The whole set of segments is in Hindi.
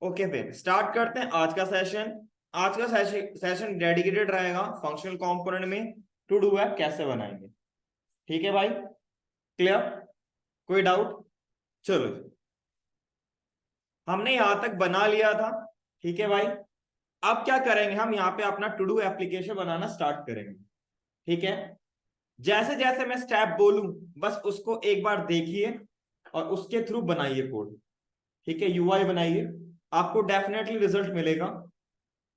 ओके फिर स्टार्ट करते हैं आज का सेशन। आज का सेशन डेडिकेटेड रहेगा फंक्शनल कंपोनेंट में टू डू ऐप कैसे बनाएंगे। ठीक है भाई, क्लियर? कोई डाउट? चलो जी। हमने यहां तक बना लिया था। ठीक है भाई, अब क्या करेंगे, हम यहाँ पे अपना टू डू एप्लीकेशन बनाना स्टार्ट करेंगे। ठीक है, जैसे जैसे मैं स्टेप बोलूं बस उसको एक बार देखिए और उसके थ्रू बनाइए कोड। ठीक है, यूआई बनाइए, आपको डेफिनेटली रिजल्ट मिलेगा।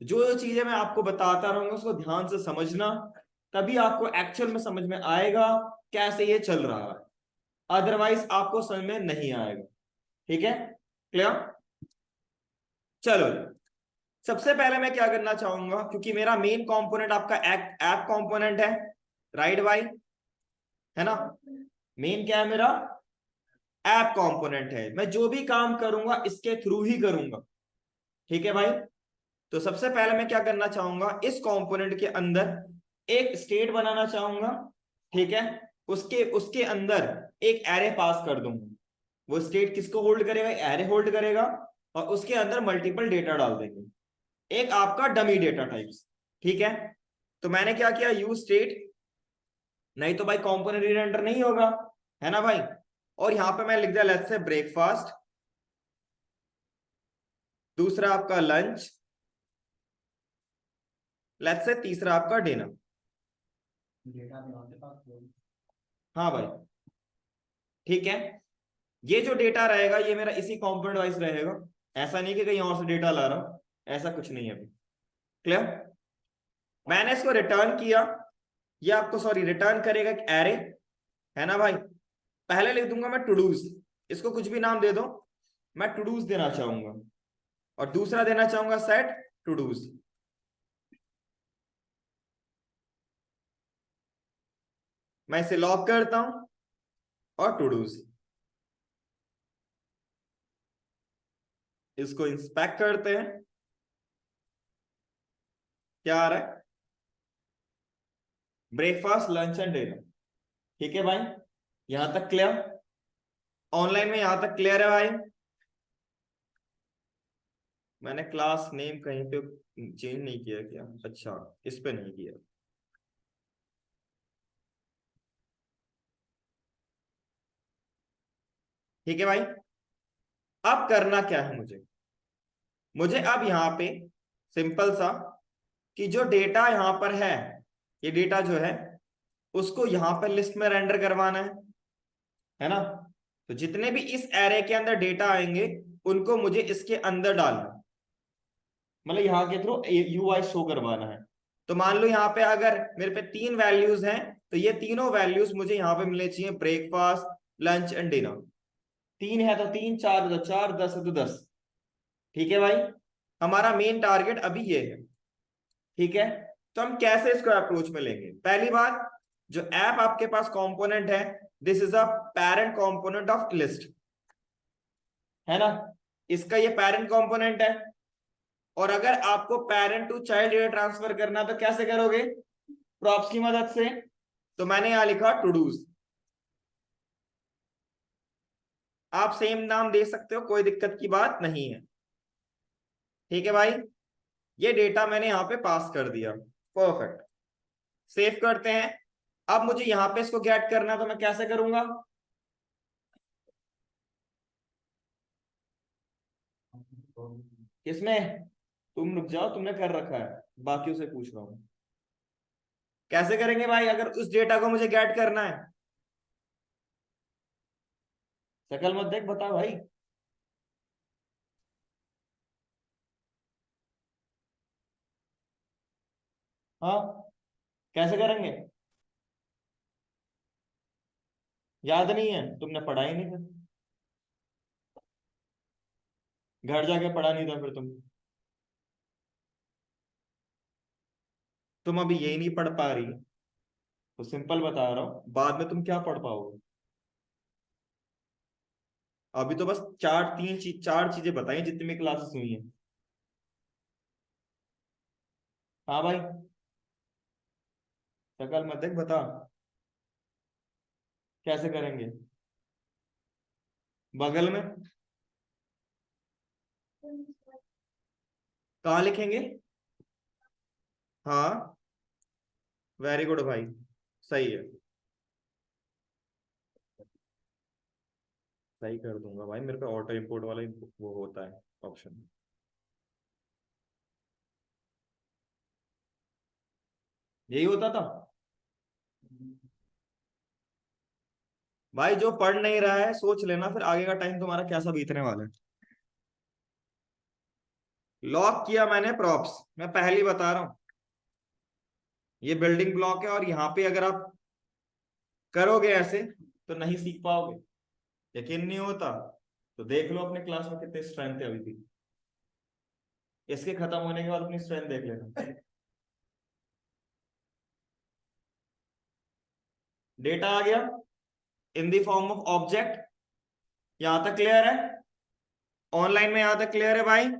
जो जो चीजें मैं आपको बताता रहूंगा उसको ध्यान से समझना, तभी आपको एक्चुअल में समझ में आएगा कैसे ये चल रहा है, अदरवाइज आपको समझ में नहीं आएगा। ठीक है, क्लियर? चलो, सबसे पहले मैं क्या करना चाहूंगा, क्योंकि मेरा मेन कंपोनेंट आपका ऐप कंपोनेंट है, राइट भाई? है ना? मेन क्या है मेरा? ऐप कंपोनेंट है। मैं जो भी काम करूंगा इसके थ्रू ही करूंगा। ठीक है भाई, तो सबसे पहले मैं क्या करना चाहूंगा, इस कंपोनेंट के अंदर एक स्टेट बनाना चाहूंगा। ठीक है, उसके उसके अंदर एक एरे पास कर दूंगा। वो स्टेट किसको होल्ड करेगा? एरे होल्ड करेगा। और उसके अंदर मल्टीपल डेटा डाल देंगे, एक आपका डमी डेटा टाइप्स। ठीक है, तो मैंने क्या किया, यूज स्टेट, नहीं तो भाई कंपोनेंट रेंडर नहीं होगा, है ना भाई? और यहां पे मैं लिख दिया लेट्स से ब्रेकफास्ट, दूसरा आपका लंच, लेट्स से तीसरा आपका डिनर। हाँ भाई, ठीक है, ये जो डेटा रहेगा ये मेरा इसी कंपोनेंट वाइज रहेगा। ऐसा नहीं कि कहीं और से डेटा ला रहा हूं, ऐसा कुछ नहीं है अभी। क्लियर? मैंने इसको रिटर्न किया, ये आपको सॉरी रिटर्न करेगा एक एरे, है ना भाई? पहले लिख दूंगा मैं टूडूज, इसको कुछ भी नाम दे दो, मैं टूडूज देना चाहूंगा। और दूसरा देना चाहूंगा सेट टूडूज। मैं इसे लॉक करता हूं और टूडूज, इसको इंस्पेक्ट करते हैं, क्या आ रहा है? Breakfast lunch and dinner. ठीक है भाई, यहां तक क्लियर? ऑनलाइन में यहां तक क्लियर है भाई? मैंने क्लास नेम कहीं पे चेंज नहीं किया क्या? अच्छा, इस पे नहीं किया। ठीक है भाई, अब करना क्या है मुझे, मुझे अब यहाँ पे सिंपल सा कि जो डेटा यहाँ पर है, ये डेटा जो है उसको यहाँ पर लिस्ट में रेंडर करवाना है ना? तो जितने भी इस एरे के अंदर डेटा आएंगे उनको मुझे इसके अंदर डालना, मतलब यहाँ के थ्रू यूआई शो करवाना है। तो मान लो यहाँ पे अगर मेरे पे 3 वैल्यूज हैं, तो ये तीनों वैल्यूज मुझे यहाँ पे मिलने चाहिए, ब्रेकफास्ट लंच एंड डिनर। 3 है तो 3, 4 है तो 4, 10 है तो 10। ठीक है भाई, हमारा मेन टारगेट अभी ये है। ठीक है, तो हम कैसे इसको अप्रोच में लेंगे? पहली बात, जो ऐप आपके पास कंपोनेंट है, this is a parent component of list, है ना? इसका ये पेरेंट कंपोनेंट है। और अगर आपको parent to child data transfer करना तो कैसे करोगे? प्रॉप्स की मदद से। तो मैंने यहां लिखा टू डूज, आप सेम नाम दे सकते हो, कोई दिक्कत की बात नहीं है। ठीक है भाई, ये डेटा मैंने यहां पे पास कर दिया, परफेक्ट। सेव करते हैं। अब मुझे यहां पे इसको गेट करना, तो मैं कैसे करूंगा? किसमें? तुम रुक जाओ, तुमने कर रखा है, बाकियों से पूछ रहा हूं। कैसे करेंगे भाई अगर उस डेटा को मुझे गेट करना है? शकल मत देख, बता भाई। हाँ, कैसे करेंगे? याद नहीं है? तुमने पढ़ा ही नहीं फिर, घर जाके पढ़ा नहीं था फिर तुम अभी यही नहीं पढ़ पा रही, तो सिंपल बता रहा हूं, बाद में तुम क्या पढ़ पाओगे? अभी तो बस चार चीजें बताई जितनी भी क्लासेस हुई हैं। हाँ भाई, शकल मत देख, बता कैसे करेंगे। बगल में कहाँ लिखेंगे? हाँ, वेरी गुड भाई, सही है। सही कर दूंगा भाई, मेरे पे ऑटो इंपोर्ट वाला वो होता है ऑप्शन। यही होता था भाई। जो पढ़ नहीं रहा है सोच लेना, फिर आगे का टाइम तुम्हारा कैसा बीतने वाला है। लॉक किया मैंने प्रॉप्स, मैं पहले ही बता रहा हूं, ये बिल्डिंग ब्लॉक है, और यहाँ पे अगर आप करोगे ऐसे तो नहीं सीख पाओगे। यकीन नहीं होता तो देख लो अपने क्लास में कितने स्ट्रेंथ है अभी भी, इसके खत्म होने के बाद अपनी स्ट्रेंथ देख लेना। डेटा आ गया in the form of object, यहां तक क्लियर है? ऑनलाइन में यहां तक क्लियर है भाई?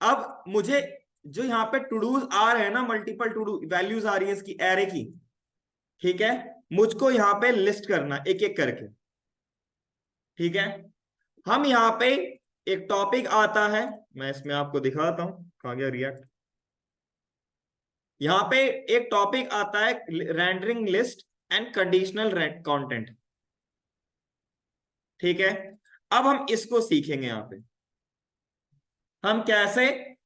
अब मुझे जो यहाँ पे टू डूज आ रहे हैं ना, मल्टीपल टू डू वैल्यूज आ रही है इसकी एरे की, ठीक है, मुझको यहाँ पे लिस्ट करना एक एक करके, ठीक है। हम यहाँ पे एक टॉपिक आता है, मैं इसमें आपको दिखाता हूं कहाँ गया रिएक्ट। यहाँ पे एक टॉपिक आता है rendering list and conditional content, ठीक है। अब हम इसको सीखेंगे यहाँ पे, हम कैसे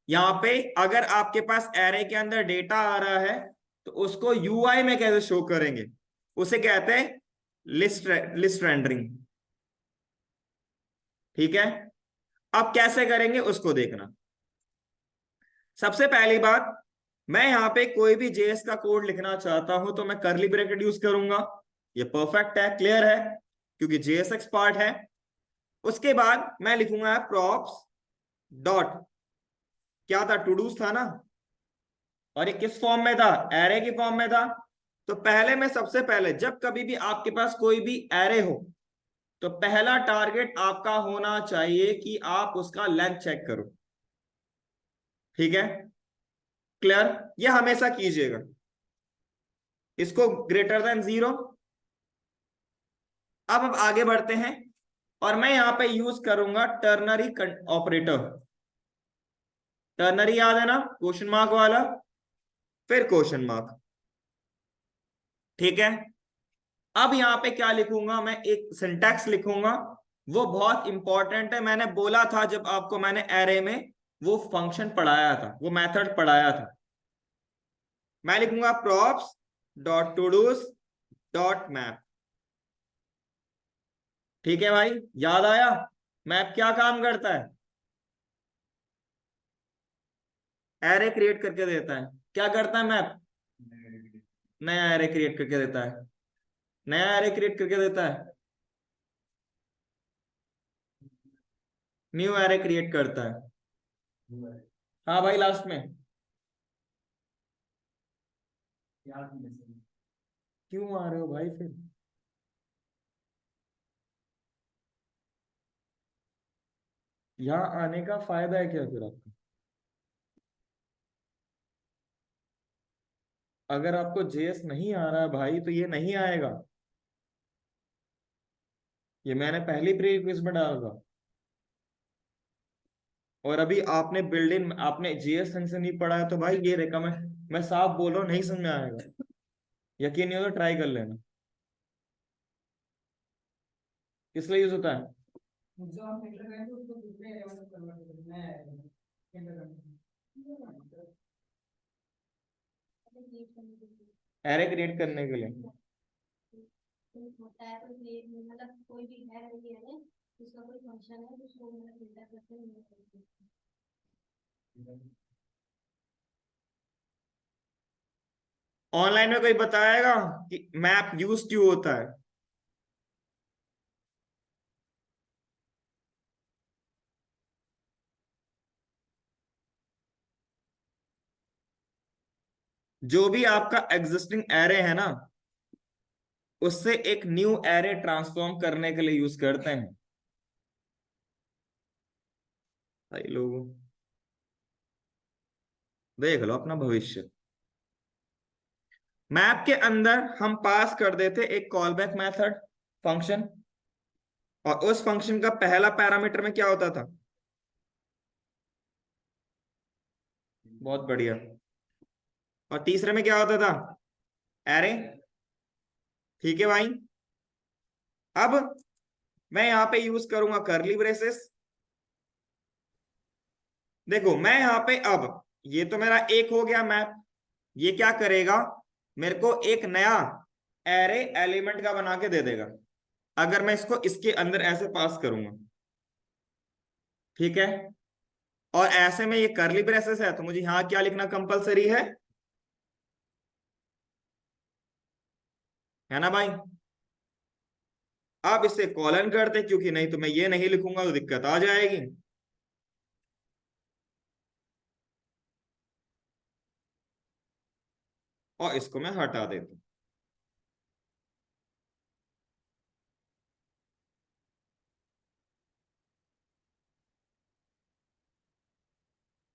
यहाँ पे अगर आपके पास एरे के अंदर डेटा आ रहा है तो उसको यूआई में कैसे शो करेंगे, उसे कहते हैं लिस्ट रेंडरिंग, ठीक है। अब कैसे करेंगे उसको देखना। सबसे पहली बात, मैं यहाँ पे कोई भी जेएस का कोड लिखना चाहता हूं तो मैं करली ब्रैकेट यूज करूंगा, ये परफेक्ट है, क्लियर है, क्योंकि जेएसएक्स पार्ट है। उसके बाद मैं लिखूंगा प्रॉप्स डॉट, क्या था, टू डूज था ना, और ये किस फॉर्म में था, एरे की फॉर्म में था। तो पहले मैं सबसे पहले, जब कभी भी आपके पास कोई भी एरे हो तो पहला टारगेट आपका होना चाहिए कि आप उसका लेंथ चेक करो, ठीक है, क्लियर, ये हमेशा कीजिएगा, इसको ग्रेटर देन 0। अब हम आगे बढ़ते हैं, और मैं यहां पे यूज करूंगा टर्नरी ऑपरेटर। टर्नरी याद है ना, क्वेश्चन मार्क वाला, फिर क्वेश्चन मार्क, ठीक है। अब यहाँ पे क्या लिखूंगा, मैं एक सिंटैक्स लिखूंगा, वो बहुत इंपॉर्टेंट है। मैंने बोला था जब आपको मैंने एरे में वो फंक्शन पढ़ाया था, वो मेथड पढ़ाया था, मैं लिखूंगा props dot to dos dot map, ठीक है भाई, याद आया? मैप क्या काम करता है, एरे क्रिएट करके देता है। क्या करता है मैप? नया एरे क्रिएट करके देता है, नया एरे क्रिएट करके देता है, न्यू एरे क्रिएट करता है। हाँ भाई, लास्ट में क्यों आ रहे हो भाई फिर? यहाँ आने का फायदा है क्या फिर आपका? अगर आपको जेएस नहीं आ रहा है भाई तो ये नहीं आएगा, ये मैंने पहली प्री क्विज में डाला। और अभी आपने बिल्ड इन, आपने जेएस ढंग से नहीं पढ़ा है तो भाई ये रेखा मैं साफ बोल रहा हूँ, नहीं समझ में आएगा। यकीन नहीं हो तो ट्राई कर लेना। किस लिए यूज होता है? एरे क्रिएट करने के लिए। ऑनलाइन में कोई बताएगा कि मैप यूज क्यों होता है? जो भी आपका एग्जिस्टिंग एरे है ना, उससे एक न्यू एरे ट्रांसफॉर्म करने के लिए यूज करते हैं भाई लोगों, देख लो अपना भविष्य। मैप के अंदर हम पास कर देते एक कॉल बैक मैथड फंक्शन, और उस फंक्शन का पहला पैरामीटर में क्या होता था? बहुत बढ़िया। और तीसरे में क्या होता था? एरे। ठीक है भाई। अब मैं यहां पे यूज करूंगा करली ब्रेसेस। देखो मैं यहां पे, अब ये तो मेरा एक हो गया मैप, ये क्या करेगा, मेरे को एक नया एरे एलिमेंट का बना के दे देगा अगर मैं इसको इसके अंदर ऐसे पास करूंगा। ठीक है। और ऐसे में ये करली ब्रेसेस है तो मुझे यहां क्या लिखना कंपलसरी है ना भाई? आप इसे कॉलन करते क्योंकि नहीं तो मैं ये नहीं लिखूंगा तो दिक्कत आ जाएगी। और इसको मैं हटा देता हूं।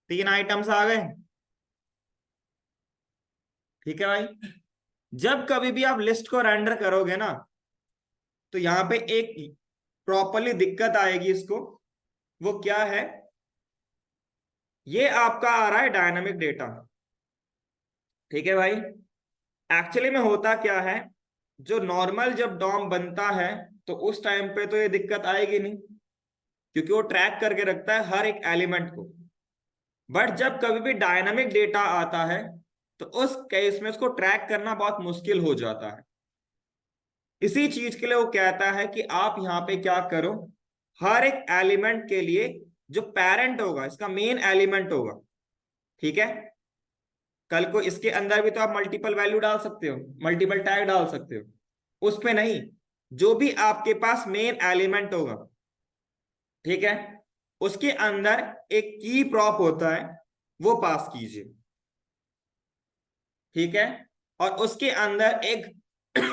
3 आइटम्स आ गए। ठीक है भाई। जब कभी भी आप लिस्ट को रेंडर करोगे ना, तो यहाँ पे एक प्रॉपरली दिक्कत आएगी इसको। वो क्या है? ये आपका आ रहा है डायनामिक डेटा। ठीक है भाई। एक्चुअली में होता क्या है, जो नॉर्मल जब डॉम बनता है तो उस टाइम पे तो ये दिक्कत आएगी नहीं, क्योंकि वो ट्रैक करके रखता है हर एक एलिमेंट को। बट जब कभी भी डायनामिक डेटा आता है तो उस केस में उसको ट्रैक करना बहुत मुश्किल हो जाता है। इसी चीज के लिए वो कहता है कि आप यहाँ पे क्या करो, हर एक एलिमेंट के लिए जो पेरेंट होगा, इसका मेन एलिमेंट होगा। ठीक है। कल को इसके अंदर भी तो आप मल्टीपल वैल्यू डाल सकते हो, मल्टीपल टैग डाल सकते हो, उस पे नहीं, जो भी आपके पास मेन एलिमेंट होगा, ठीक है, उसके अंदर एक की प्रॉप होता है, वो पास कीजिए। ठीक है। और उसके अंदर एक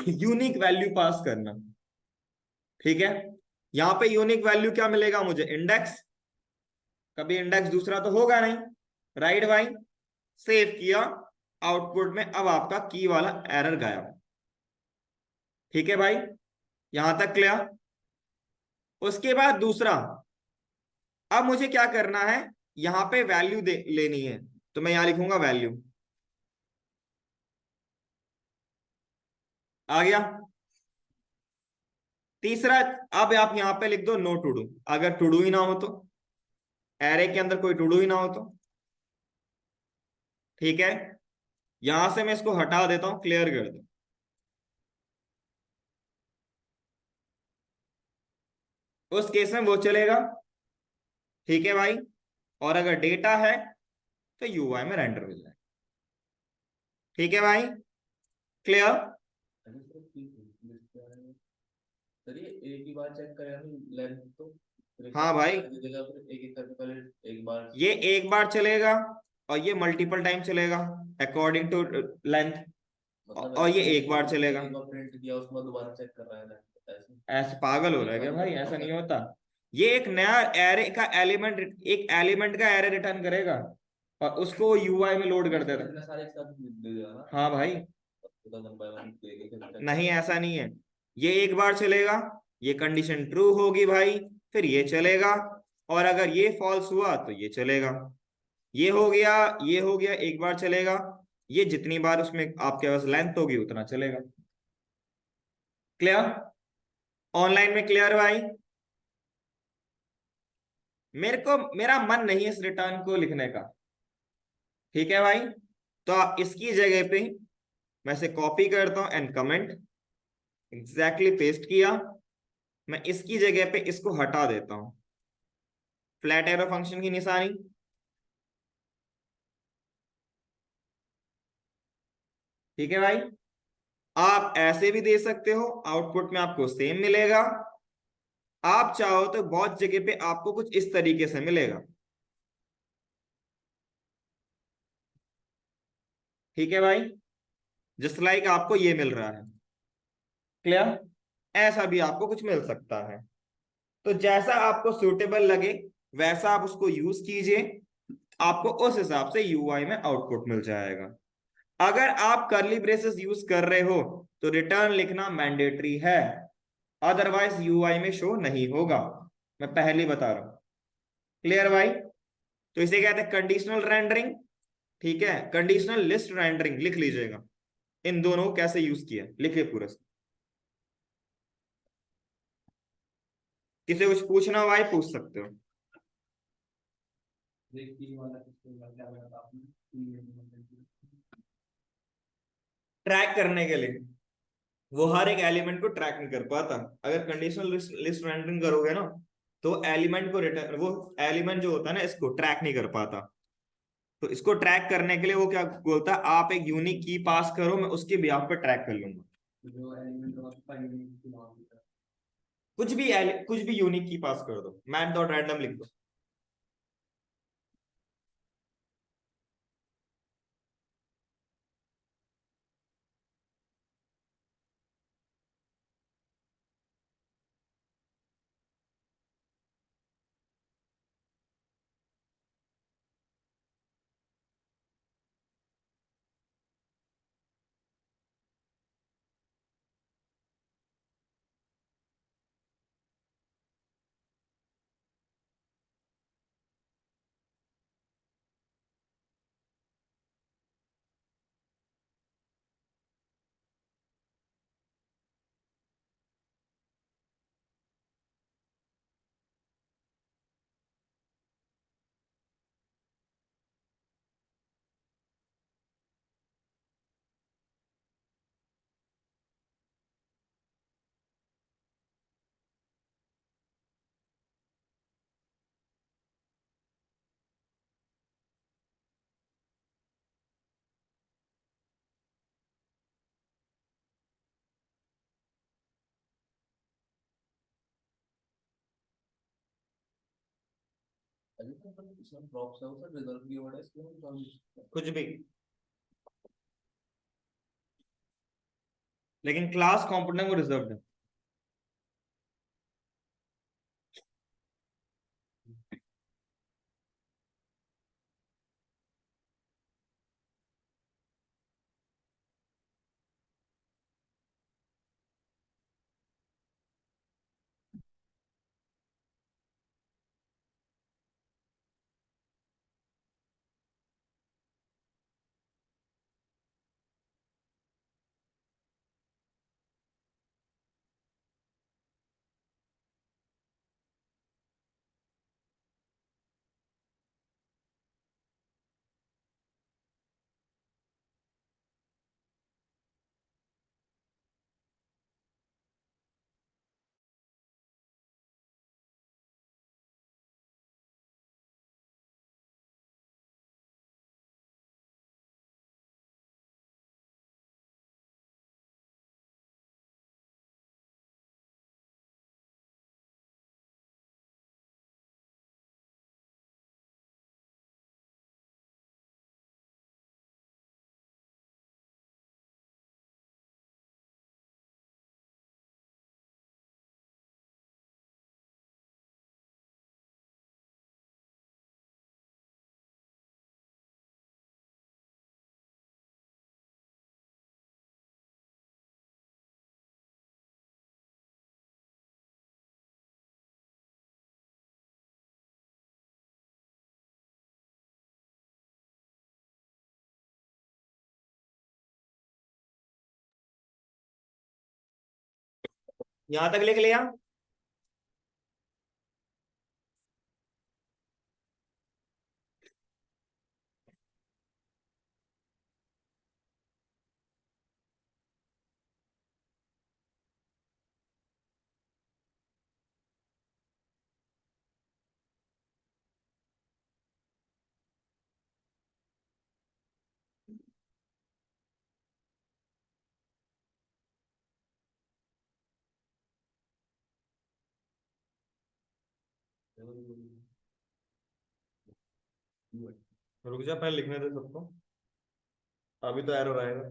यूनिक वैल्यू पास करना। ठीक है। यहां पे यूनिक वैल्यू क्या मिलेगा मुझे? इंडेक्स। कभी इंडेक्स दूसरा तो होगा नहीं। राइट भाई। सेव किया, आउटपुट में अब आपका की वाला एरर गायब। ठीक है भाई। यहां तक क्लियर? उसके बाद दूसरा, अब मुझे क्या करना है, यहां पे वैल्यू दे लेनी है, तो मैं यहां लिखूंगा वैल्यू। आ गया। तीसरा, अब आप यहां पे लिख दो नो टू डू, अगर टू डू ही ना हो तो, एरे के अंदर कोई टू डू ही ना हो तो। ठीक है। यहां से मैं इसको हटा देता हूं, क्लियर कर दो। उस केस में वो चलेगा। ठीक है भाई। और अगर डेटा है तो यूआई में रेंडर हो जाए। ठीक है भाई। क्लियर? सर ये एक ही बार चेक करेगा लेंथ तो हाँ भाई, जगह पर एक एक करके पहले एक बार ये एक बार चलेगा और ये मल्टीपल टाइम चलेगा अकॉर्डिंग टू लेंथ, मतलब और ये ऐसे एक बार चलेगा। एक बार प्रिंट किया उसके बाद दोबारा चेक कर रहा है लेंथ ऐसे ऐसे पागल हो रहा है क्या भाई? ऐसा नहीं होता। ये एक नया एरे का एलिमेंट, एक एलिमेंट का एरे रिटर्न करेगा और उसको यूआई में लोड कर देगा। इतने सारे एक साथ दे देगा ना हाँ भाई। तो वन बाय वन देके फिर check नहीं, करेगा। ऐसा नहीं है। ये एक बार चलेगा, ये कंडीशन ट्रू होगी भाई, फिर ये चलेगा, और अगर ये फॉल्स हुआ तो ये चलेगा। ये हो गया, ये हो गया, एक बार चलेगा। ये जितनी बार उसमें आपके पास लेंथ होगी उतना चलेगा। क्लियर? ऑनलाइन में क्लियर भाई? मेरे को, मेरा मन नहीं है इस रिटर्न को लिखने का। ठीक है भाई। तो आप इसकी जगह पे, मैं इसे कॉपी करता हूं एंड कमेंट, एग्जैक्टली पेस्ट किया। मैं इसकी जगह पे इसको हटा देता हूं, फ्लैट एरो फंक्शन की निशानी। ठीक है भाई। आप ऐसे भी दे सकते हो, आउटपुट में आपको सेम मिलेगा। आप चाहो तो बहुत जगह पे आपको कुछ इस तरीके से मिलेगा। ठीक है भाई। जस्ट लाइक आपको ये मिल रहा है। क्लियर? ऐसा भी आपको कुछ मिल सकता है। तो जैसा आपको सूटेबल लगे वैसा आप उसको यूज कीजिए, आपको उस हिसाब से यूआई में आउटपुट मिल जाएगा। अगर आप कर्ली ब्रेसेस यूज कर रहे हो तो रिटर्न लिखना मैंडेटरी है, अदरवाइज यूआई में शो नहीं होगा। मैं पहले ही बता रहा हूं। क्लियर भाई? तो इसे कहते हैं कंडीशनल रेंडरिंग। ठीक है, कंडीशनल लिस्ट रेंडरिंग लिख लीजिएगा। इन दोनों को कैसे यूज किया लिखिए पूरा। किसी कुछ पूछना हो भाई पूछ सकते हो। देखिए वाला किसको क्या बता आपने। ट्रैक करने के लिए वो हर एक एलिमेंट को ट्रैक नहीं कर पाता। अगर कंडीशनल लिस्ट रेंडरिंग करोगे ना तो एलिमेंट को रिटर्न, वो एलिमेंट जो होता है ना इसको ट्रैक नहीं कर पाता। तो इसको ट्रैक करने के लिए वो क्या बोलता है, आप एक यूनिक की पास करो, मैं उसके बिहाफ पे ट्रैक कर लूंगा। जो एलिमेंट होता है यूनिक नाम होता कुछ भी यूनिक की पास कर दो, मैथ डॉट रैंडम लिख दो। है। अभी तो अपन इसमें प्रॉप्स है उसका रिजल्ट कीवर्ड है इसको हम सॉल्व कुछ भी, लेकिन क्लास कंपोनेंट वो रिजर्व है। यहां तक लिख लिया? रुक जा, पहले लिखने दे सबको, अभी तो एरर आएगा।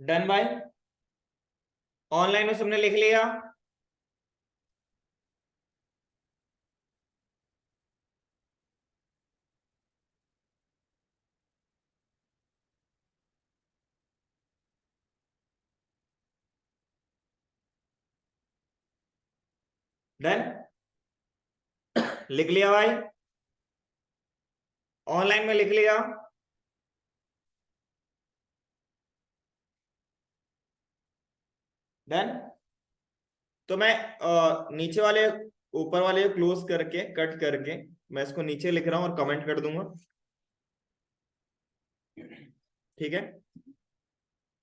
डन भाई, ऑनलाइन में सबने लिख लिया? डन, लिख लिया भाई, ऑनलाइन में लिख लिया? डन। तो मैं नीचे वाले ऊपर वाले क्लोज करके कट करके मैं इसको नीचे लिख रहा हूं और कमेंट कर दूंगा, ठीक है,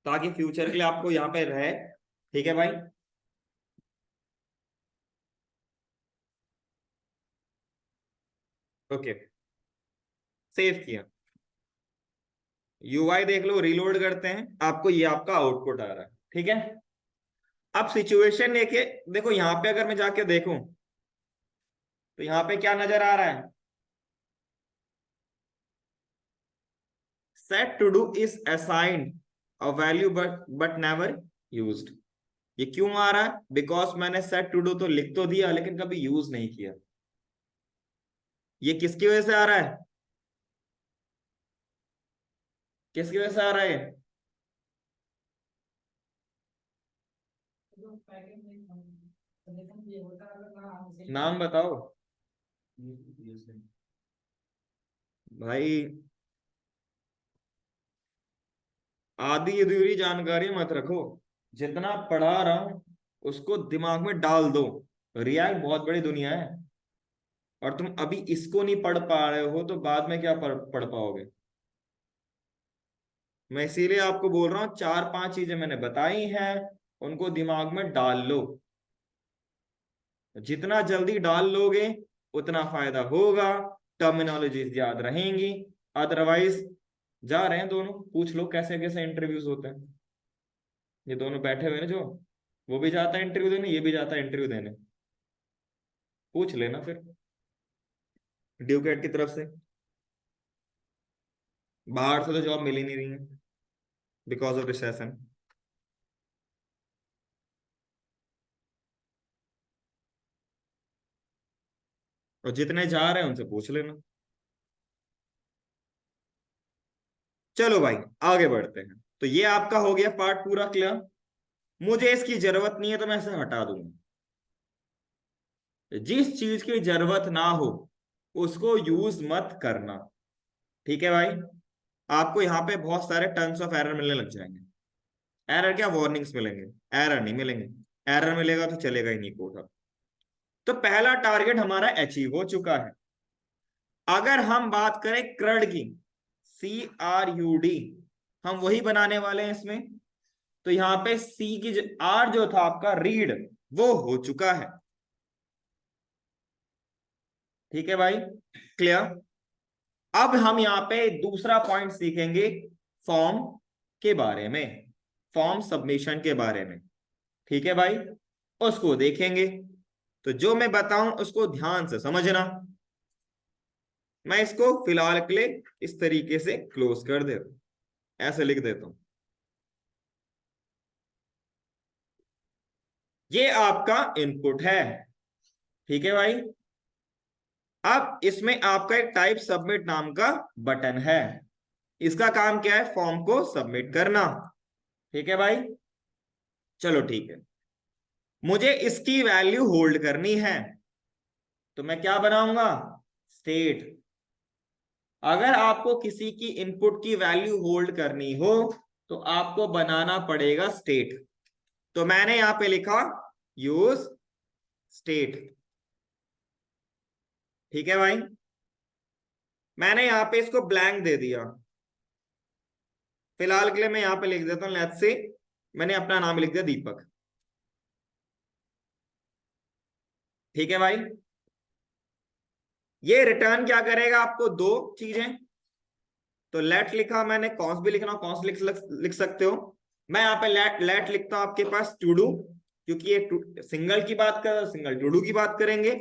ताकि फ्यूचर के लिए आपको यहाँ पे रहे। ठीक है भाई, ओके, सेव किया। यूआई देख लो, रीलोड करते हैं, आपको ये आपका आउटपुट आ रहा है, ठीक है। अब सिचुएशन लेके देखो, यहाँ पे अगर मैं जाके देखूं तो यहाँ पे क्या नजर आ रहा है? Set to do is assigned a value but never used. ये क्यों आ रहा है? बिकॉज मैंने सेट टू डू तो लिख तो दिया लेकिन कभी यूज नहीं किया। ये किसकी वजह से आ रहा है? किसकी वजह से आ रहा है? नाम बताओ भाई। आधी अधूरी जानकारी मत रखो, जितना पढ़ा रहा हूं उसको दिमाग में डाल दो। रियल बहुत बड़ी दुनिया है, और तुम अभी इसको नहीं पढ़ पा रहे हो तो बाद में क्या पढ़ पाओगे? मैं इसीलिए आपको बोल रहा हूँ, चार पांच चीजें मैंने बताई हैं, उनको दिमाग में डाल लो। जितना जल्दी डाल लोगे उतना फायदा होगा, टर्मिनोलॉजीज याद रहेंगी। अदरवाइज, जा रहे हैं दोनों, पूछ लो कैसे कैसे इंटरव्यूज होते हैं। ये दोनों बैठे हुए हैं जो, वो भी जाता है इंटरव्यू देने, ये भी जाता है इंटरव्यू देने, पूछ लेना फिर ड्यू कैट की तरफ से। बाहर से तो जॉब मिल ही नहीं रही है बिकॉज ऑफ रिसेशन। और जितने जा रहे हैं उनसे पूछ लेना। चलो भाई, आगे बढ़ते हैं। तो ये आपका हो गया पार्ट पूरा क्लियर। मुझे इसकी जरूरत नहीं है तो मैं इसे हटा दूंगा। जिस चीज की जरूरत ना हो उसको यूज मत करना, ठीक है भाई। आपको यहाँ पे बहुत सारे टर्म्स ऑफ एरर मिलने लग जाएंगे। एरर क्या, वार्निंग्स मिलेंगे, एरर नहीं मिलेंगे। एरर मिलेगा तो चलेगा ही नहीं कोड। तो पहला टारगेट हमारा अचीव हो चुका है। अगर हम बात करें क्रड की, CRUD, हम वही बनाने वाले हैं इसमें। तो यहाँ पे सी की आर जो था आपका रीड, वो हो चुका है, ठीक है भाई, क्लियर। अब हम यहाँ पे दूसरा पॉइंट सीखेंगे, फॉर्म के बारे में, फॉर्म सबमिशन के बारे में, ठीक है भाई, उसको देखेंगे। तो जो मैं बताऊं उसको ध्यान से समझना। मैं इसको फिलहाल के लिए इस तरीके से क्लोज कर देता हूं, ऐसे लिख देता हूं। ये आपका इनपुट है, ठीक है भाई। अब इसमें आपका एक टाइप सबमिट नाम का बटन है। इसका काम क्या है? फॉर्म को सबमिट करना, ठीक है भाई। चलो ठीक है, मुझे इसकी वैल्यू होल्ड करनी है, तो मैं क्या बनाऊंगा? स्टेट। अगर आपको किसी की इनपुट की वैल्यू होल्ड करनी हो तो आपको बनाना पड़ेगा स्टेट। तो मैंने यहां पे लिखा यूज स्टेट, ठीक है भाई। मैंने यहां पे इसको ब्लैंक दे दिया। फिलहाल के लिए मैं यहां पे लिख देता हूं, लेट्स से मैंने अपना नाम लिख दिया दीपक, ठीक है भाई। ये रिटर्न क्या करेगा आपको? दो चीजें। तो लेट लिखा मैंने, कॉन्स भी लिखना, कॉन्स लिख सकते हो। मैं यहाँ पे लेट लेट लिखता हूं आपके पास टू डू, क्योंकि ये सिंगल की बात कर, सिंगल टू डू की बात करेंगे,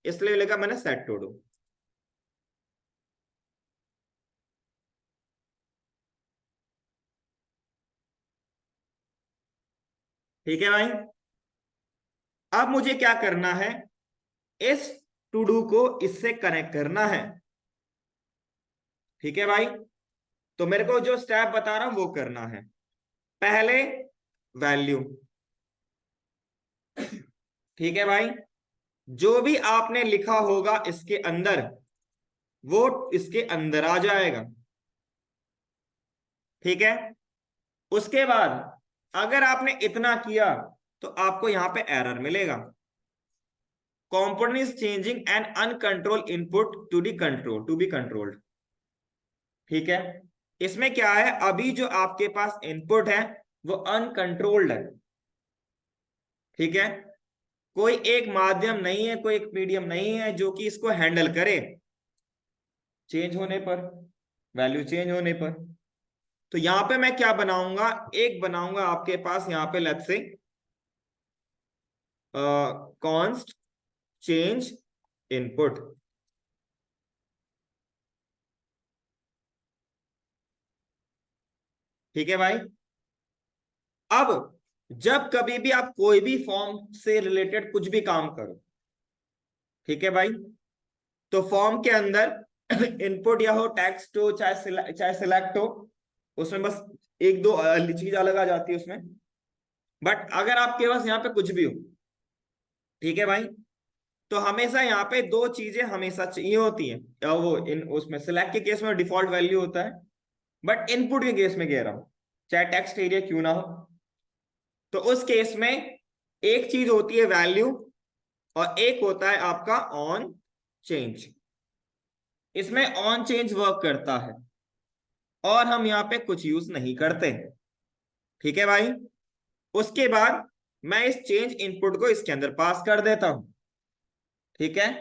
इसलिए लिखा मैंने सेट टू डू। ठीक है भाई। अब मुझे क्या करना है, इस टू डू को इससे कनेक्ट करना है। ठीक है भाई, तो मेरे को जो स्टेप बता रहा हूं वो करना है। पहले वैल्यू, ठीक है भाई, जो भी आपने लिखा होगा इसके अंदर वो इसके अंदर आ जाएगा। ठीक है, उसके बाद अगर आपने इतना किया तो आपको यहां पे एरर मिलेगा। Component is changing an uncontrolled input to be controlled. ठीक है, इसमें क्या है, अभी जो आपके पास इनपुट है वो अनकंट्रोल्ड है। ठीक है, कोई एक माध्यम नहीं है, कोई एक मीडियम नहीं है जो कि इसको हैंडल करे चेंज होने पर, वैल्यू चेंज होने पर। तो यहां पे मैं क्या बनाऊंगा, एक बनाऊंगा आपके पास यहां पे let's say const change input. ठीक है भाई, अब जब कभी भी आप कोई भी फॉर्म से रिलेटेड कुछ भी काम करो, ठीक है भाई, तो फॉर्म के अंदर इनपुट या हो टेक्स्ट हो चाहे सिलेक्ट हो, उसमें बस एक दो चीज अलग आ जाती है उसमें। बट अगर आपके पास यहाँ पे कुछ भी हो, ठीक है भाई, तो हमेशा यहाँ पे दो चीजें हमेशा चाहिए होती हैं। वो इन उसमें सिलेक्ट के केस में डिफॉल्ट वैल्यू होता है, बट इनपुट के केस में कह रहा हूं, चाहे टेक्स्ट एरिया क्यों ना हो, तो उस केस में एक चीज होती है वैल्यू और एक होता है आपका ऑन चेंज। इसमें ऑन चेंज वर्क करता है और हम यहाँ पे कुछ यूज नहीं करते। ठीक है भाई, उसके बाद मैं इस चेंज इनपुट को इसके अंदर पास कर देता हूं। ठीक है,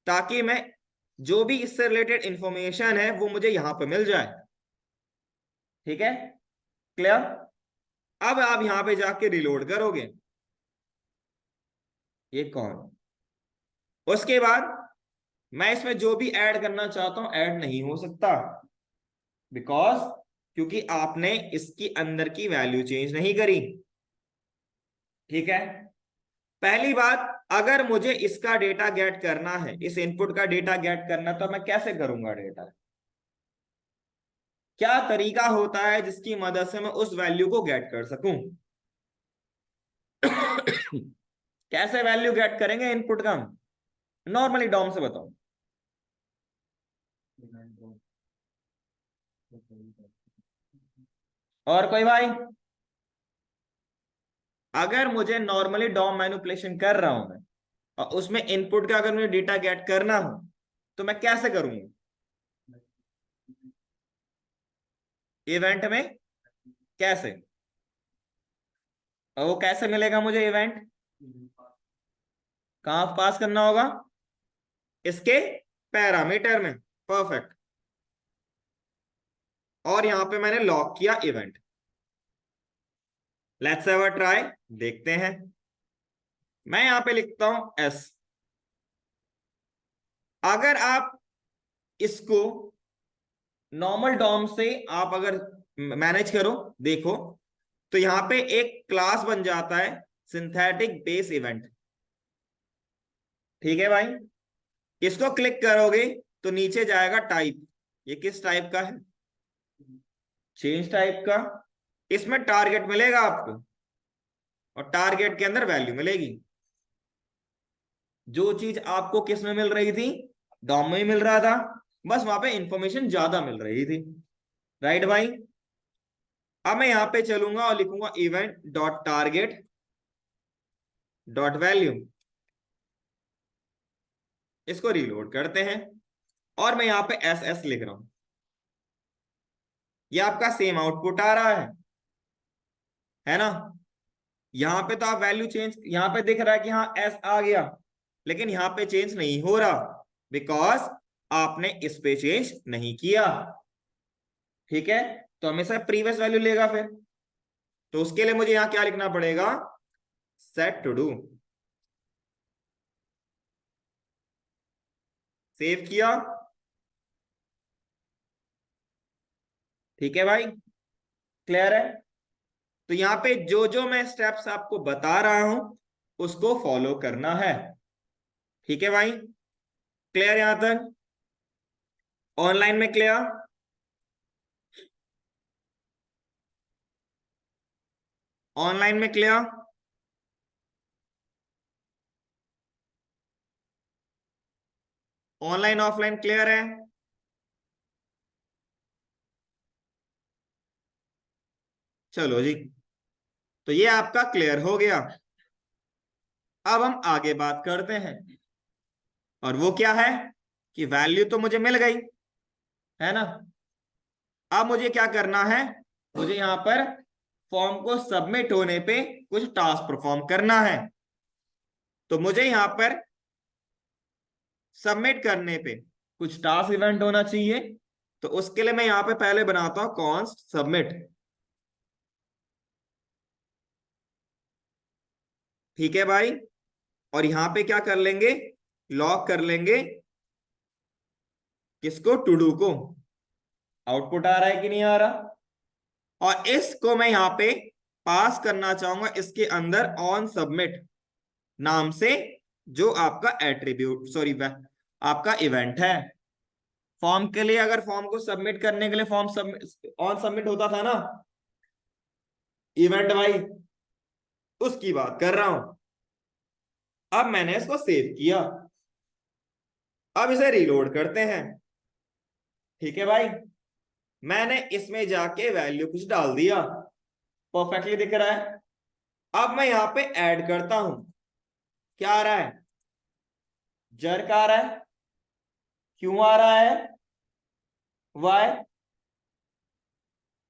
ताकि मैं जो भी इससे रिलेटेड इंफॉर्मेशन है वो मुझे यहां पे मिल जाए। ठीक है, क्लियर। अब आप यहां पे जाके रिलोड करोगे, ये कौन, उसके बाद मैं इसमें जो भी ऐड करना चाहता हूं ऐड नहीं हो सकता, बिकॉज क्योंकि आपने इसकी अंदर की वैल्यू चेंज नहीं करी। ठीक है, पहली बात, अगर मुझे इसका डेटा गेट करना है, इस इनपुट का डेटा गेट करना, तो मैं कैसे करूंगा डेटा, क्या तरीका होता है जिसकी मदद से मैं उस वैल्यू को गेट कर सकूं। कैसे वैल्यू गेट करेंगे इनपुट का, नॉर्मली डॉम से बताओ। और कोई भाई, अगर मुझे नॉर्मली डॉम मैनिपुलेशन कर रहा हूं मैं और उसमें इनपुट का अगर मुझे डेटा गेट करना हो तो मैं कैसे करूंगा, इवेंट में, कैसे, और वो कैसे मिलेगा मुझे इवेंट, कहां पास करना होगा, इसके पैरामीटर में। परफेक्ट, और यहां पे मैंने लॉक किया event. Let's have a try, देखते हैं। मैं यहां पे लिखता हूं एस। अगर आप इसको नॉर्मल डॉम से आप अगर मैनेज करो, देखो, तो यहां पे एक क्लास बन जाता है सिंथेटिक बेस इवेंट। ठीक है भाई, इसको क्लिक करोगे तो नीचे जाएगा टाइप, ये किस टाइप का है, चेंज टाइप का। इसमें टारगेट मिलेगा आपको और टारगेट के अंदर वैल्यू मिलेगी। जो चीज आपको किस में मिल रही थी, डॉम में ही मिल रहा था, बस वहां पे इंफॉर्मेशन ज्यादा मिल रही थी। राइट भाई, अब मैं यहां पे चलूंगा और लिखूंगा event dot target dot value. इसको रिलोड करते हैं और मैं यहां पे एस एस लिख रहा हूं, ये आपका सेम आउटपुट आ रहा है ना। यहां पे तो आप वैल्यू चेंज, यहां पे दिख रहा है कि हाँ एस आ गया, लेकिन यहां पे चेंज नहीं हो रहा बिकॉज आपने इस पे चेंज नहीं किया। ठीक है, तो हमेशा प्रीवियस वैल्यू लेगा फिर, तो उसके लिए मुझे यहां क्या लिखना पड़ेगा, सेट टू डू। सेव किया, ठीक है भाई, क्लियर है। तो यहाँ पे जो जो मैं स्टेप्स आपको बता रहा हूं उसको फॉलो करना है। ठीक है भाई, क्लियर यहां तक? ऑनलाइन में क्लियर? ऑनलाइन में क्लियर? ऑनलाइन ऑफलाइन क्लियर है? चलो जी, तो ये आपका क्लियर हो गया। अब हम आगे बात करते हैं, और वो क्या है कि वैल्यू तो मुझे मिल गई है ना। अब मुझे क्या करना है, मुझे यहां पर फॉर्म को सबमिट होने पे कुछ टास्क परफॉर्म करना है। तो मुझे यहां पर सबमिट करने पे कुछ टास्क इवेंट होना चाहिए। तो उसके लिए मैं यहां पे पहले बनाता हूं कॉन्स्ट सबमिट। ठीक है भाई, और यहां पे क्या कर लेंगे, लॉक कर लेंगे किसको, टू डू को। आउटपुट आ रहा है कि नहीं आ रहा? और इसको मैं यहां पे पास करना चाहूंगा इसके अंदर ऑन सबमिट नाम से, जो आपका एट्रीब्यूट सॉरी आपका इवेंट है। फॉर्म के लिए, अगर फॉर्म को सबमिट करने के लिए फॉर्म सबमिट ऑन सबमिट होता था ना, इवेंट भाई, उसकी बात कर रहा हूं। अब मैंने इसको सेव किया, अब इसे रिलोड करते हैं। ठीक है भाई, मैंने इसमें जाके वैल्यू कुछ डाल दिया, परफेक्टली दिख रहा है। अब मैं यहां पे ऐड करता हूं, क्या आ रहा है, जर्क आ रहा है। क्यों आ रहा है, वाई,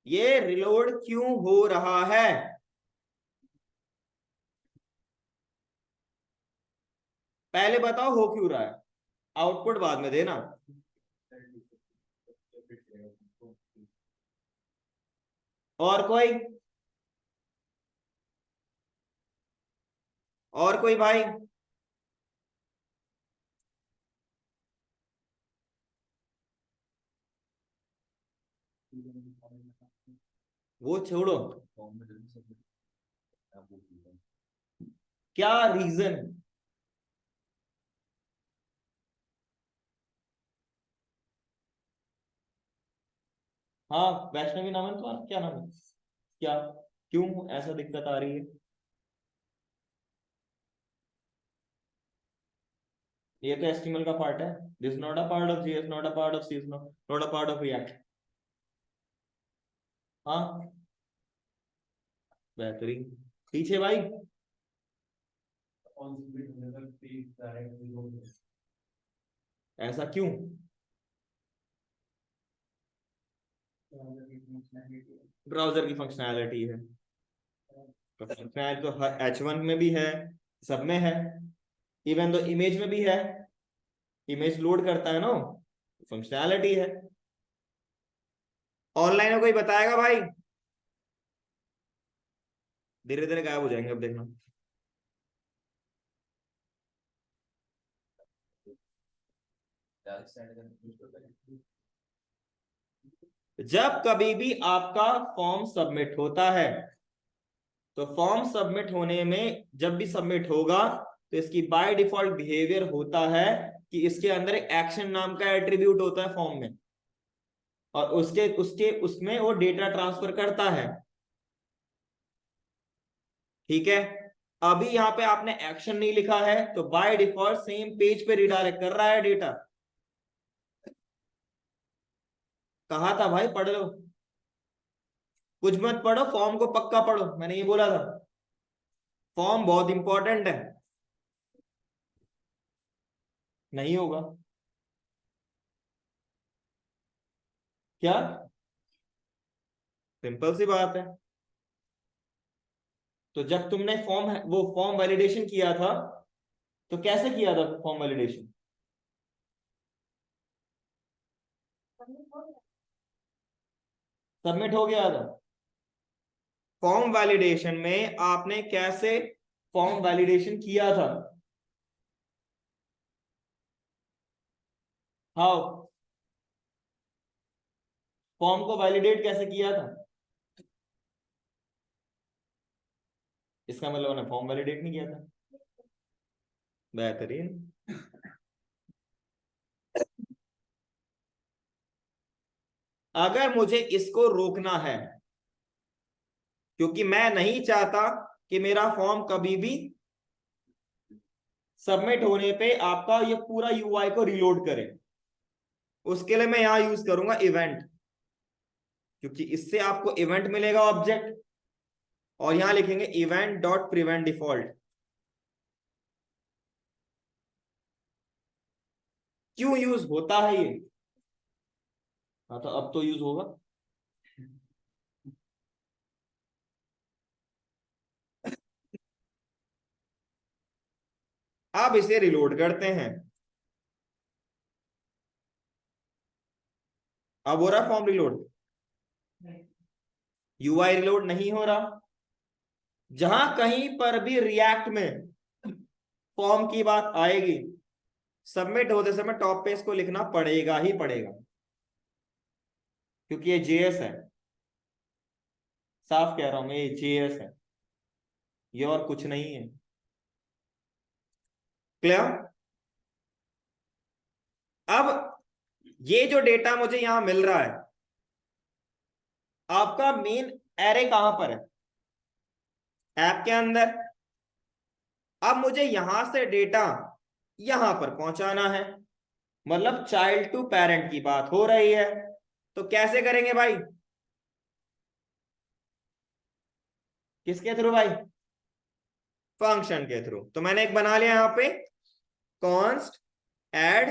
ये रिलोड क्यों हो रहा है? पहले बताओ हो क्यों रहा है, आउटपुट बाद में देना। और कोई, और कोई भाई? वो छोड़ो, क्या रीजन? हाँ, वैष्णवी नाम है तुम्हारा, क्या नाम है, क्या, क्यों ऐसा दिक्कत आ रही है? ये तो एचटीएमएल का पार्ट है। This not a part of JS, not a part of C, not a part of React. हाँ, बेहतरीन। पीछे भाई, ऐसा क्यों? ब्राउजर की फंक्शनैलिटी है, तो फंक्शनैलिटी तो हर H1 में भी है, सब में है। इवन तो इमेज में भी है, इमेज लोड करता है ना, फंक्शनैलिटी है। ऑनलाइन में कोई बताएगा भाई? धीरे धीरे गायब हो जाएंगे, अब देखना। जब कभी भी आपका फॉर्म सबमिट होता है, तो फॉर्म सबमिट होने में जब भी सबमिट होगा, तो इसकी बाय डिफॉल्ट बिहेवियर होता है कि इसके अंदर एक एक्शन नाम का एट्रीब्यूट होता है फॉर्म में, और उसके उसके उसमें वो डेटा ट्रांसफर करता है। ठीक है, अभी यहाँ पे आपने एक्शन नहीं लिखा है, तो बाय डिफॉल्ट सेम पेज पे रिडायरेक्ट कर रहा है डेटा। कहा था भाई पढ़ लो, कुछ मत पढ़ो, फॉर्म को पक्का पढ़ो, मैंने ये बोला था। फॉर्म बहुत इंपॉर्टेंट है, नहीं होगा क्या? सिंपल सी बात है। तो जब तुमने वो फॉर्म वैलिडेशन किया था, तो कैसे किया था फॉर्म वैलिडेशन? सबमिट हो गया था। फॉर्म वैलिडेशन में आपने कैसे फॉर्म वैलिडेशन किया था? हाउ, फॉर्म को वैलिडेट कैसे किया था? इसका मतलब मैंने फॉर्म वैलिडेट नहीं किया था। बेहतरीन। अगर मुझे इसको रोकना है, क्योंकि मैं नहीं चाहता कि मेरा फॉर्म कभी भी सबमिट होने पे आपका ये पूरा यूआई को रिलोड करे, उसके लिए मैं यहां यूज करूंगा इवेंट, क्योंकि इससे आपको इवेंट मिलेगा ऑब्जेक्ट, और यहां लिखेंगे इवेंट डॉट प्रिवेंट डिफॉल्ट। क्यों यूज होता है ये? हाँ तो अब तो यूज होगा। अब इसे रिलोड करते हैं। अब हो रहा फॉर्म रिलोड? यूआई रिलोड नहीं हो रहा। जहां कहीं पर भी रिएक्ट में फॉर्म की बात आएगी, सबमिट होते समय टॉप पे इसको लिखना पड़ेगा ही पड़ेगा, क्योंकि ये जेएस है। साफ कह रहा हूं मैं, ये जेएस है, ये और कुछ नहीं है। क्लियर? अब ये जो डेटा मुझे यहां मिल रहा है, आपका मेन एरे कहां पर है? ऐप के अंदर। अब मुझे यहां से डेटा यहां पर पहुंचाना है, मतलब चाइल्ड टू पेरेंट की बात हो रही है। तो कैसे करेंगे भाई? किसके थ्रू भाई? फंक्शन के थ्रू। तो मैंने एक बना लिया यहां पे, कॉन्स्ट एड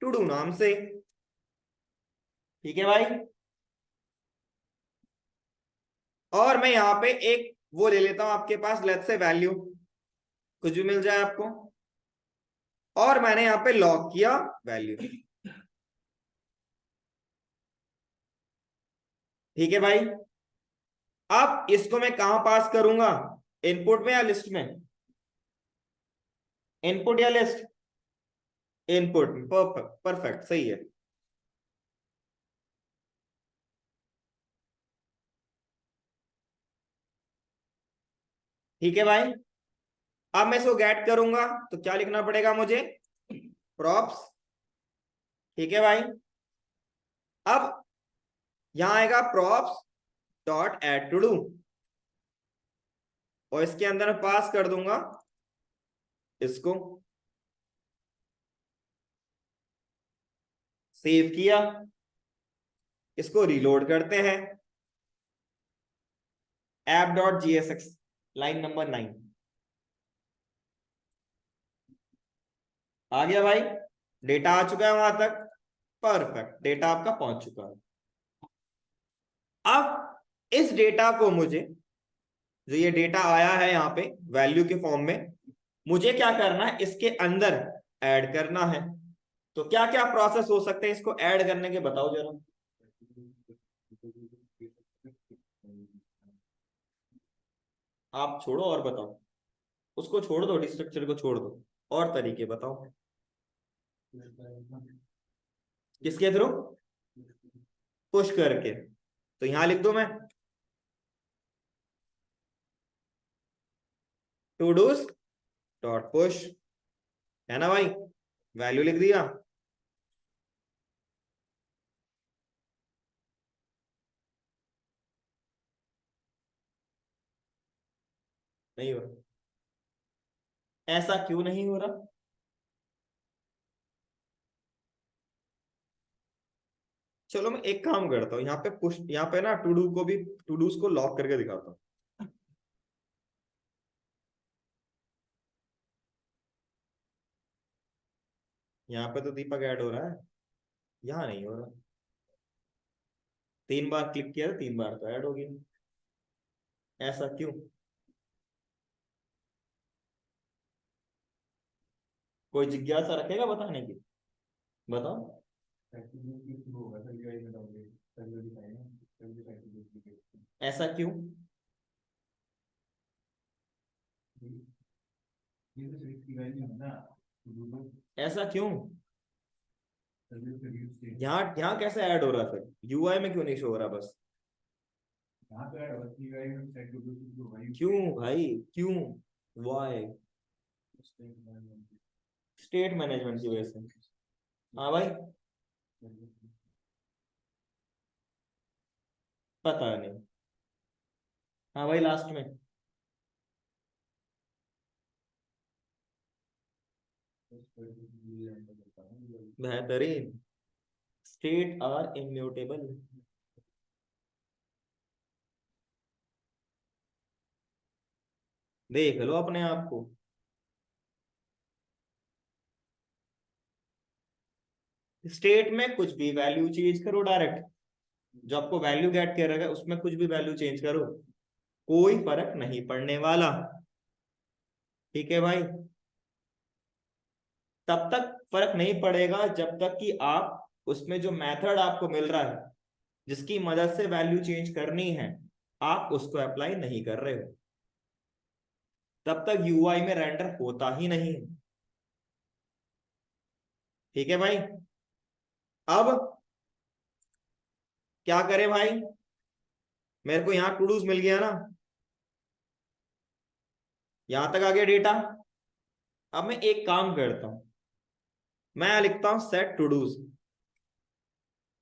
टू डू नाम से। ठीक है भाई। और मैं यहां पे एक वो ले लेता हूं आपके पास, लेट्स से वैल्यू कुछ भी मिल जाए आपको, और मैंने यहां पे लॉग किया वैल्यू। ठीक है भाई। अब इसको मैं कहां पास करूंगा? इनपुट में या लिस्ट में? इनपुट या लिस्ट? इनपुट में। परफेक्ट परफेक्ट, सही है। ठीक है भाई। अब मैं इसको गेट करूंगा तो क्या लिखना पड़ेगा मुझे? प्रॉप्स। ठीक है भाई। अब यहां आएगा props dot add to do, और इसके अंदर मैं पास कर दूंगा इसको। सेव किया, इसको रिलोड करते हैं। App dot GSX, line number 9 आ गया भाई। डेटा आ चुका है वहां तक। परफेक्ट, डेटा आपका पहुंच चुका है। अब इस डेटा को मुझे, जो ये डेटा आया है यहाँ पे वैल्यू के फॉर्म में, मुझे क्या करना है? इसके अंदर ऐड करना है। तो क्या क्या प्रोसेस हो सकते हैं इसको ऐड करने के, बताओ जरा। आप छोड़ो और बताओ, उसको छोड़ दो, डिस्ट्रक्चर को छोड़ दो, और तरीके बताओ। किसके थ्रू? पुश करके। तो यहां लिख दो मैं, टू डूज डॉट पुश, है ना भाई? वैल्यू लिख दिया। नहीं हो रहा? ऐसा क्यों नहीं हो रहा? चलो मैं एक काम करता हूँ, यहाँ पे पुश, यहाँ पे ना टू डू को भी, टू डूज को लॉक करके दिखाता हूँ। यहाँ पे तो दीपक ऐड हो रहा है, यहाँ नहीं हो रहा। 3 बार क्लिक किया था, 3 बार तो ऐड हो गया। ऐसा क्यों? कोई जिज्ञासा रखेगा बताने की? बताओ। ऐसा क्यों? ऐसा क्यों? यहाँ यहाँ कैसे ऐड हो रहा है फिर? यूआई में क्यों नहीं शो हो रहा बस? यहाँ पे ऐड होती है सेट टू टू भाई क्यों भाई, क्यों, वाई? स्टेट मैनेजमेंट की वजह से। हाँ भाई, पता नहीं। हाँ भाई, लास्ट में बेहतरीन, स्टेट आर इम्यूटेबल। देख लो अपने आप को। स्टेट में कुछ भी वैल्यू चेंज करो डायरेक्ट, जो आपको वैल्यू गेट कर रहा है उसमें कुछ भी वैल्यू चेंज करो, कोई फर्क नहीं पड़ने वाला। ठीक है भाई, तब तक फर्क नहीं पड़ेगा जब तक कि आप उसमें जो मेथड आपको मिल रहा है जिसकी मदद से वैल्यू चेंज करनी है आप उसको अप्लाई नहीं कर रहे हो, तब तक यूआई में रेंडर होता ही नहीं। ठीक है भाई, अब क्या करें भाई, मेरे को यहां टू डूज मिल गया ना, यहां तक आ गया डेटा। अब मैं एक काम करता हूं, मैं यहां लिखता हूं सेट टू डूज,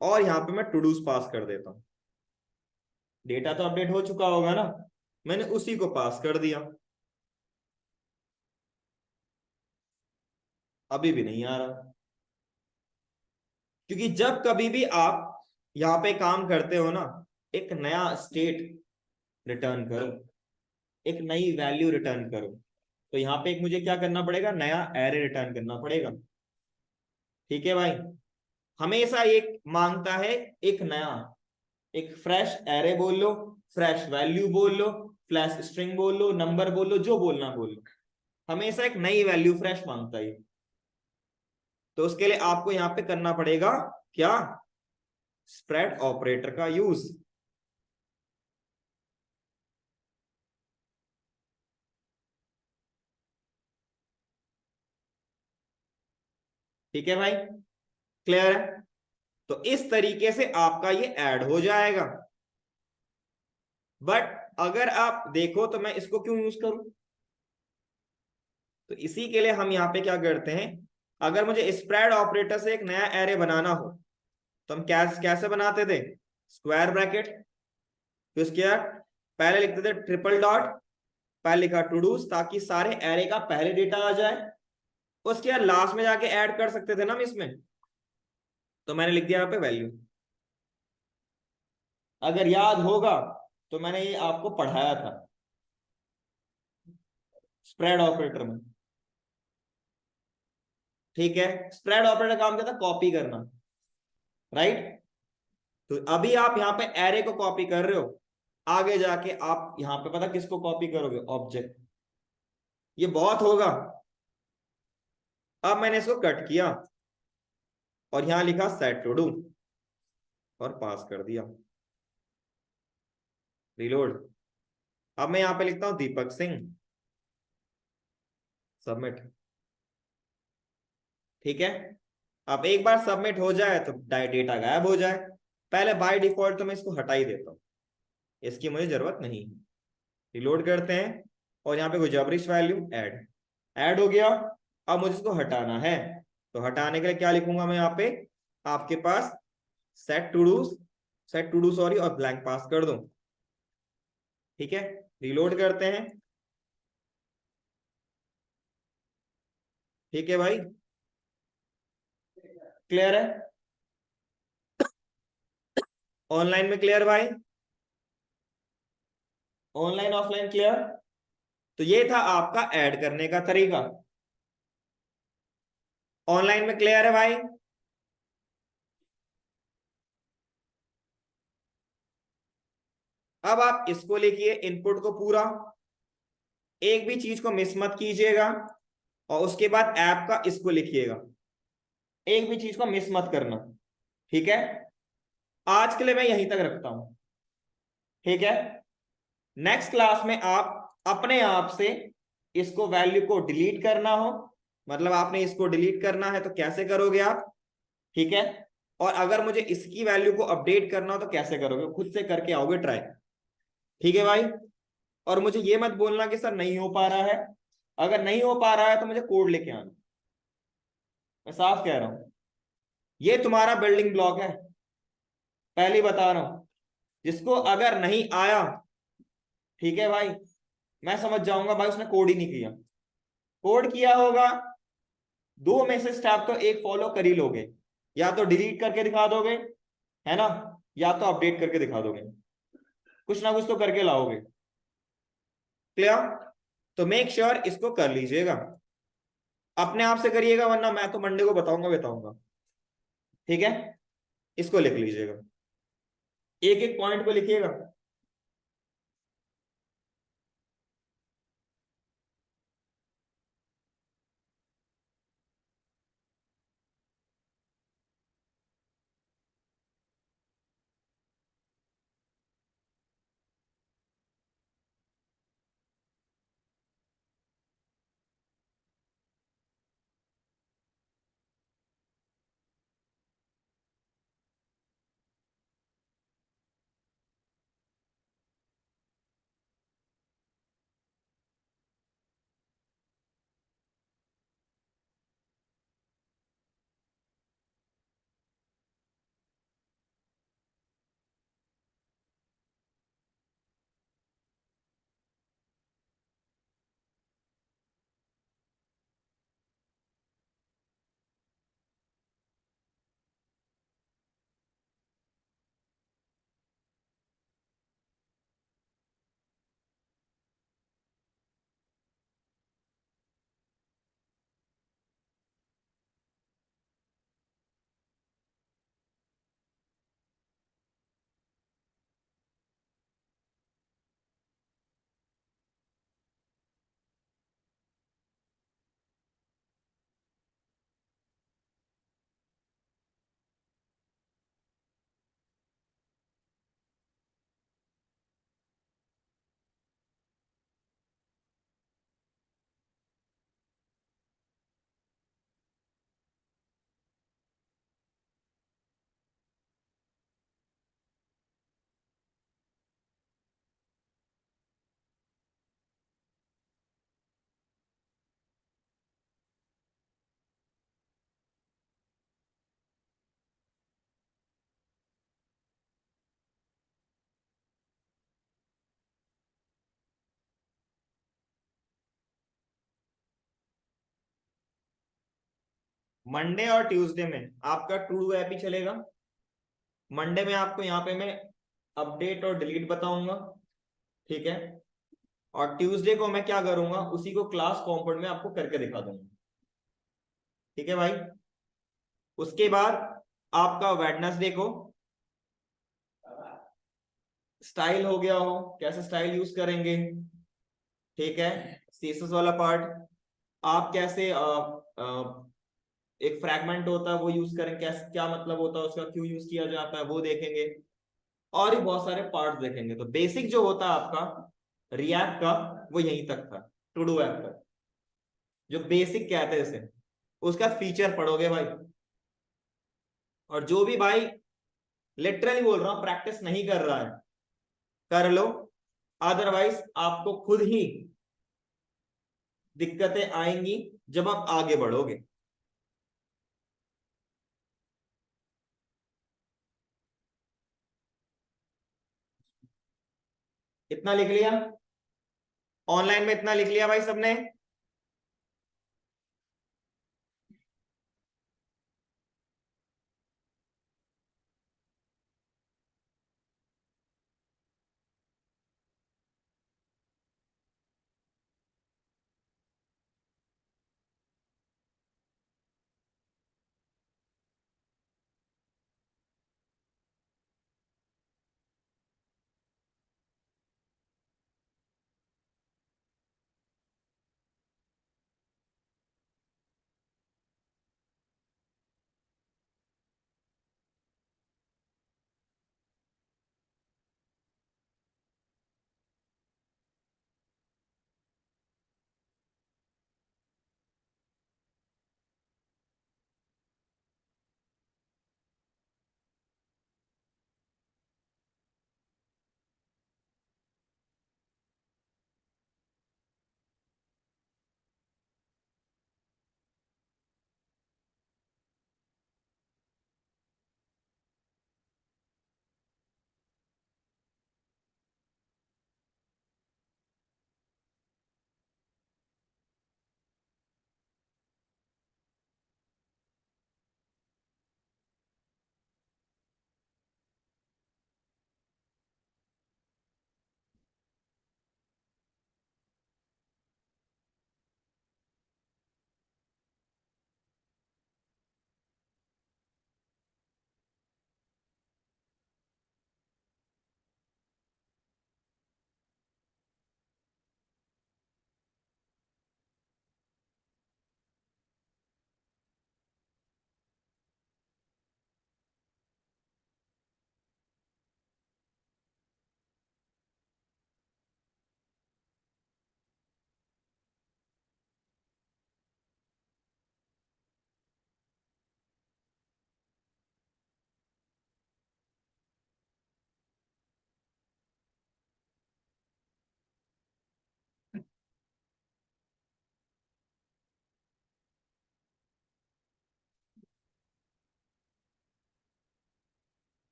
और यहां पे मैं टू डूज पास कर देता हूं। डेटा तो अपडेट हो चुका होगा ना, मैंने उसी को पास कर दिया। अभी भी नहीं आ रहा, क्योंकि जब कभी भी आप यहाँ पे काम करते हो ना, एक नया स्टेट रिटर्न करो, एक नई वैल्यू रिटर्न करो, तो यहाँ पे एक मुझे क्या करना पड़ेगा, नया एरे रिटर्न करना पड़ेगा। ठीक है भाई, हमेशा एक मांगता है एक नया, एक फ्रेश एरे बोल लो, फ्रेश वैल्यू बोल लो, फ्लैश स्ट्रिंग बोल लो, नंबर बोल लो, जो बोलना बोल लो, हमेशा एक नई वैल्यू फ्रेश मांगता है। तो उसके लिए आपको यहाँ पे करना पड़ेगा क्या, स्प्रेड ऑपरेटर का यूज। ठीक है भाई, क्लियर है? तो इस तरीके से आपका ये ऐड हो जाएगा। बट अगर आप देखो तो मैं इसको क्यों यूज करूं, तो इसी के लिए हम यहाँ पे क्या करते हैं, अगर मुझे स्प्रेड ऑपरेटर से एक नया एरे बनाना हो तो हम कैसे कैसे बनाते थे, स्क्वायर ब्रैकेट, फिर उसके बाद पहले लिखते थे ट्रिपल डॉट, पहले लिखा टू डूज ताकि सारे एरे का पहले डेटा आ जाए, उसके बाद लास्ट में जाके ऐड कर सकते थे ना हम इसमें, तो मैंने लिख दिया यहाँ पे वैल्यू। अगर याद होगा तो मैंने ये आपको पढ़ाया था स्प्रेड ऑपरेटर में। ठीक है, स्प्रेड ऑपरेटर काम क्या था, कॉपी करना, राइट? तो अभी आप यहाँ पे एरे को कॉपी कर रहे हो, आगे जाके आप यहाँ पे पता किसको कॉपी करोगे, ऑब्जेक्ट। ये बहुत होगा। अब मैंने इसको कट किया और यहां लिखा सेट टू डू और पास कर दिया, रिलोड। अब मैं यहां पे लिखता हूं दीपक सिंह, सबमिट। ठीक है, अब एक बार सबमिट हो जाए तो डेटा गायब हो जाए। पहले बाय डिफॉल्ट तो मैं इसको हटा ही देता हूं, इसकी मुझे जरूरत नहीं है। रिलोड करते हैं और यहाँ पे कोई जबरिश वैल्यू ऐड, ऐड हो गया। अब मुझे इसको हटाना है, तो हटाने के लिए क्या लिखूंगा मैं यहाँ पे, आपके पास set to do, set to do sorry, और ब्लैंक पास कर दो। ठीक है, रिलोड करते हैं। ठीक है भाई, क्लियर है? ऑनलाइन में क्लियर भाई, ऑनलाइन ऑफलाइन क्लियर? तो ये था आपका ऐड करने का तरीका। ऑनलाइन में क्लियर है भाई? अब आप इसको लिखिए इनपुट को पूरा, एक भी चीज को मिस मत कीजिएगा, और उसके बाद ऐप का इसको लिखिएगा, एक भी चीज को मिस मत करना। ठीक है, आज के लिए मैं यहीं तक रखता हूं। ठीक है, नेक्स्ट क्लास में आप अपने आप से इसको वैल्यू को डिलीट करना हो, मतलब आपने इसको डिलीट करना है तो कैसे करोगे आप, ठीक है, और अगर मुझे इसकी वैल्यू को अपडेट करना हो तो कैसे करोगे, खुद से करके आओगे ट्राई। ठीक है भाई। और मुझे ये मत बोलना कि सर नहीं हो पा रहा है। अगर नहीं हो पा रहा है तो मुझे कोड लेके आना। मैं साफ कह रहा हूं, ये तुम्हारा बिल्डिंग ब्लॉक है, पहले ही बता रहा हूं। जिसको अगर नहीं आया, ठीक है भाई, मैं समझ जाऊंगा भाई उसने कोड ही नहीं किया। कोड किया होगा, दो में से स्टेप तो एक फॉलो कर ही लोगे। या तो डिलीट करके दिखा दोगे, है ना, या तो अपडेट करके दिखा दोगे। कुछ ना कुछ तो करके लाओगे। क्लियर? तो मेक श्योर इसको कर लीजिएगा, अपने आप से करिएगा, वरना मैं तो मंडे को बताऊंगा बताऊंगा। ठीक है, इसको लिख लीजिएगा, एक एक पॉइंट को लिखिएगा। मंडे और ट्यूसडे में आपका टू डू ऐप ही चलेगा। मंडे में आपको यहाँ पे मैं अपडेट और डिलीट बताऊंगा, ठीक है। और ट्यूसडे को मैं क्या करूंगा, उसी को क्लास कंपोनेंट में आपको करके दिखा दूंगा। ठीक है भाई। उसके बाद आपका वेडनेसडे को स्टाइल हो गया हो, कैसे स्टाइल यूज करेंगे, ठीक है। सीएसएस वाला पार्ट, आप कैसे एक फ्रैगमेंट होता है वो यूज करेंगे, कैसे, क्या मतलब होता है उसका, क्यों यूज किया जाता है वो देखेंगे। और भी बहुत सारे पार्ट देखेंगे। तो बेसिक जो होता है आपका रिएक्ट का, वो यहीं तक था, टू डू ऐप का। जो बेसिक कहते हैं इसे, उसका फीचर पढ़ोगे भाई। और जो भी भाई, लिटरली बोल रहा हूं, प्रैक्टिस नहीं कर रहा है, कर लो। अदरवाइज आपको खुद ही दिक्कतें आएंगी जब आप आगे बढ़ोगे। इतना लिख लिया? ऑनलाइन में इतना लिख लिया भाई सबने?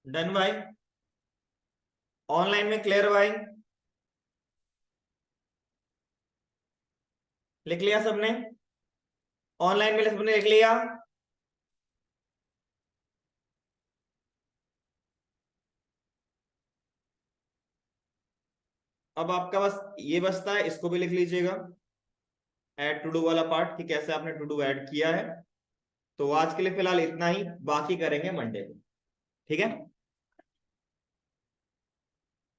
डन भाई, ऑनलाइन में क्लियर भाई, लिख लिया सबने, ऑनलाइन में सबने लिख लिया। अब आपका बस ये बचता है, इसको भी लिख लीजिएगा, ऐड टू डू वाला पार्ट, कि कैसे आपने टू डू ऐड किया है। तो आज के लिए फिलहाल इतना ही, बाकी करेंगे मंडे को, ठीक है।